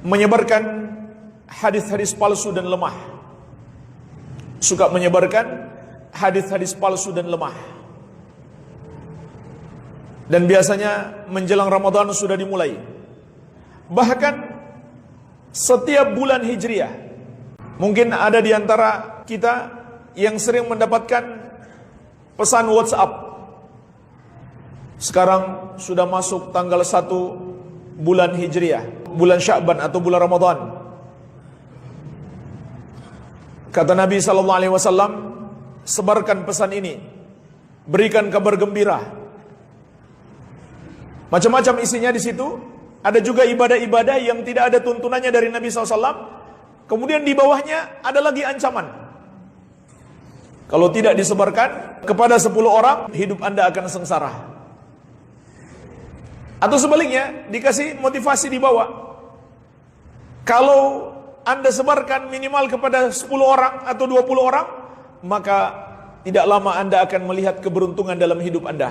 menyebarkan hadis-hadis palsu dan lemah. Suka menyebarkan hadis-hadis palsu dan lemah. Dan biasanya menjelang Ramadan sudah dimulai. Bahkan setiap bulan Hijriah. Mungkin ada di antara kita yang sering mendapatkan pesan WhatsApp. Sekarang sudah masuk tanggal 1 bulan Hijriah, bulan Sya'ban atau bulan Ramadan. Kata Nabi SAW, sebarkan pesan ini, berikan kabar gembira. Macam-macam isinya di situ. Ada juga ibadah-ibadah yang tidak ada tuntunannya dari Nabi SAW. Kemudian di bawahnya ada lagi ancaman. Kalau tidak disebarkan kepada 10 orang, hidup Anda akan sengsara. Atau sebaliknya, dikasih motivasi di bawah. Kalau Anda sebarkan minimal kepada 10 orang atau 20 orang, maka tidak lama Anda akan melihat keberuntungan dalam hidup Anda.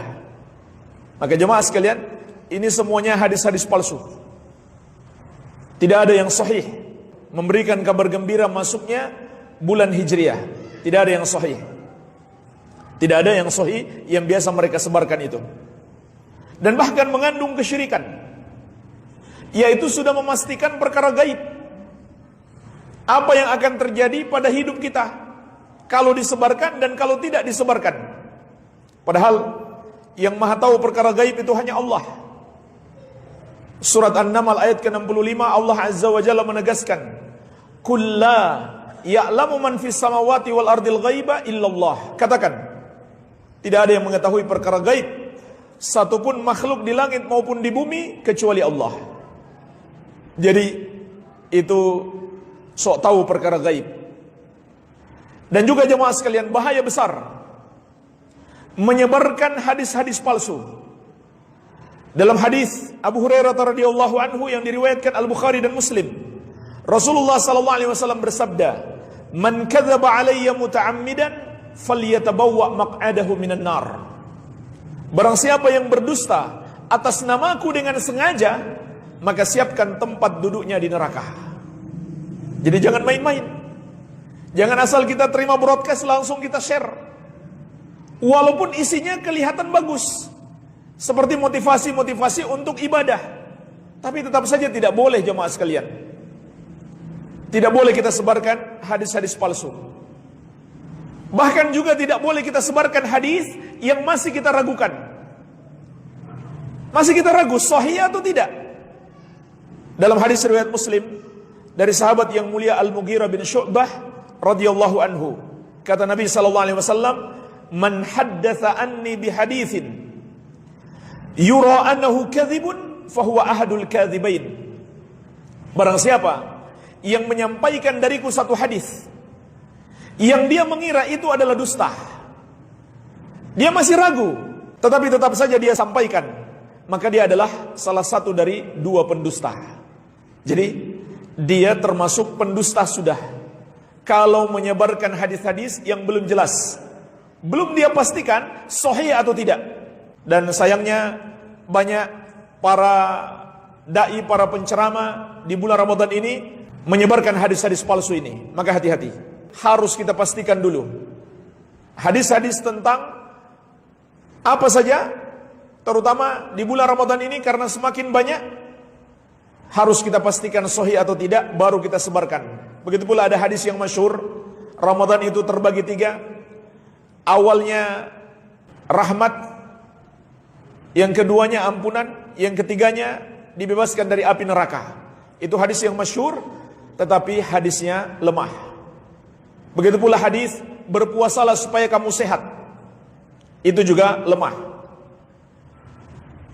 Maka jemaah sekalian, ini semuanya hadis-hadis palsu. Tidak ada yang sahih memberikan kabar gembira masuknya bulan Hijriah. Tidak ada yang sahih. Tidak ada yang sahih yang biasa mereka sebarkan itu. Dan bahkan mengandung kesyirikan, yaitu sudah memastikan perkara gaib. Apa yang akan terjadi pada hidup kita kalau disebarkan dan kalau tidak disebarkan. Padahal yang maha tahu perkara gaib itu hanya Allah. Surat An-Naml ayat ke-65, Allah Azza wa Jalla menegaskan, "Qul la ya'lamu man fis samawati wal ardil ghaiba illallah." Katakan, tidak ada yang mengetahui perkara gaib satupun makhluk di langit maupun di bumi kecuali Allah. Jadi itu sok tahu perkara gaib. Dan juga jemaah sekalian, bahaya besar menyebarkan hadis-hadis palsu. Dalam hadis Abu Hurairah radhiyallahu anhu yang diriwayatkan Al-Bukhari dan Muslim, Rasulullah sallallahu alaihi wasallam bersabda, "Man kadzaba alayya muta'ammidan falyatabawwa maq'adahu minan nar." Barang siapa yang berdusta atas namaku dengan sengaja, maka siapkan tempat duduknya di neraka. Jadi jangan main-main. Jangan asal kita terima broadcast langsung kita share. Walaupun isinya kelihatan bagus, seperti motivasi-motivasi untuk ibadah, tapi tetap saja tidak boleh jemaah sekalian. Tidak boleh kita sebarkan hadis-hadis palsu. Bahkan juga tidak boleh kita sebarkan hadis yang masih kita ragukan. Masih kita ragu sahih atau tidak. Dalam hadis riwayat Muslim dari sahabat yang mulia Al-Mughirah bin Syu'bah radhiyallahu anhu, kata Nabi sallallahu alaihi wasallam, "Man haddatsa anni bihaditsin yura annahu kadzibun fahuwa ahadul kadzibain." Barang siapa yang menyampaikan dariku satu hadis yang dia mengira itu adalah dusta, dia masih ragu, tetapi tetap saja dia sampaikan, maka dia adalah salah satu dari dua pendusta. Jadi dia termasuk pendusta sudah kalau menyebarkan hadis-hadis yang belum jelas, belum dia pastikan sahih atau tidak. Dan sayangnya banyak para dai, para penceramah di bulan Ramadan ini menyebarkan hadis-hadis palsu ini. Maka hati-hati. Harus kita pastikan dulu hadis-hadis tentang apa saja, terutama di bulan Ramadan ini, karena semakin banyak, harus kita pastikan sahih atau tidak, baru kita sebarkan. Begitu pula ada hadis yang masyhur, Ramadan itu terbagi 3. Awalnya rahmat, yang keduanya ampunan, yang ketiganya dibebaskan dari api neraka. Itu hadis yang masyhur, tetapi hadisnya lemah. Begitu pula hadis berpuasalah supaya kamu sehat, itu juga lemah.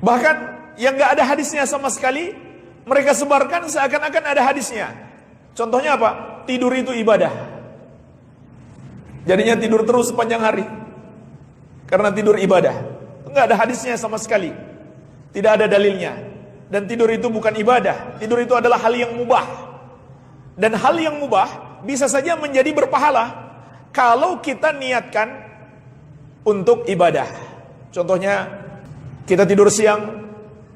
Bahkan yang gak ada hadisnya sama sekali, mereka sebarkan seakan-akan ada hadisnya. Contohnya apa? Tidur itu ibadah. Jadinya tidur terus sepanjang hari karena tidur ibadah. Enggak ada hadisnya sama sekali, tidak ada dalilnya. Dan tidur itu bukan ibadah. Tidur itu adalah hal yang mubah. Dan hal yang mubah bisa saja menjadi berpahala kalau kita niatkan untuk ibadah. Contohnya, kita tidur siang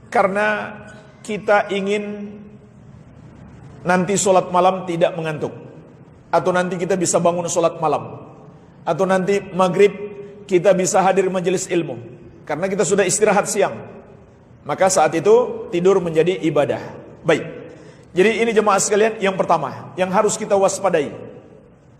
karena kita ingin nanti sholat malam tidak mengantuk, atau nanti kita bisa bangun sholat malam, atau nanti maghrib kita bisa hadir majelis ilmu karena kita sudah istirahat siang, maka saat itu tidur menjadi ibadah. Baik, jadi ini jemaah sekalian yang pertama yang harus kita waspadai.